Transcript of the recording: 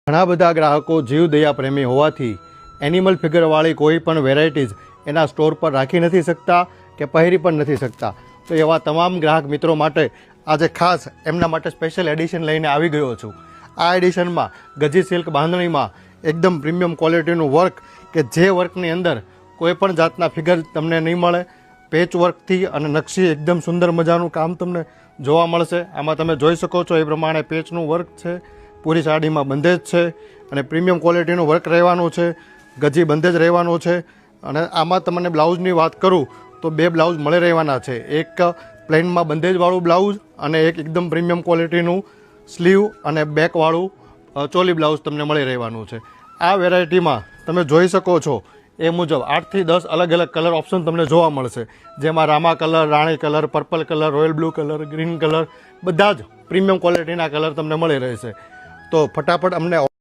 ઘણા બધા ગ્રાહકો જીવદયા પ્રેમી હોવાથી એનિમલ ફિગરવાળી કોઈ પણ વેરાયટીઝ એના સ્ટોર પર રાખી નથી શકતા કે પહેરી પણ નથી શકતા. તો એવા તમામ ગ્રાહક મિત્રો માટે આજે ખાસ એમના માટે સ્પેશિયલ એડિશન લઈને આવી ગયો છું. આ એડિશનમાં ગજી સિલ્ક બાંધણીમાં એકદમ પ્રીમિયમ ક્વોલિટીનું વર્ક કે જે વર્કની અંદર કોઈ પણ જાતના ફિગર તમને નહીં મળે. પેચ વર્કથી અને નકશી એકદમ સુંદર મજાનું કામ તમને જોવા મળશે. આમાં તમે જોઈ શકો છો એ પ્રમાણે પેચનું વર્ક છે, પૂરી સાડીમાં બંધેજ છે અને પ્રીમિયમ ક્વોલિટીનું વર્ક રહેવાનું છે, ગજી બંધેજ રહેવાનું છે. અને આમાં તમને બ્લાઉઝની વાત કરું તો બે બ્લાઉઝ મળી રહેવાના છે. એક પ્લેનમાં બંધેજવાળું બ્લાઉઝ અને એક એકદમ પ્રીમિયમ ક્વોલિટીનું સ્લીવ અને બેકવાળું ચોલી બ્લાઉઝ તમને મળી રહેવાનું છે. આ વેરાયટીમાં તમે જોઈ શકો છો એ મુજબ 8 થી 10 અલગ અલગ કલર ઓપ્શન તમને જોવા મળશે, જેમાં Rama colour, Rani colour, purple colour, royal blue colour, green colour, બધા જ પ્રીમિયમ ક્વોલિટીના કલર તમને મળી રહેશે. તો ફટાફટ અમને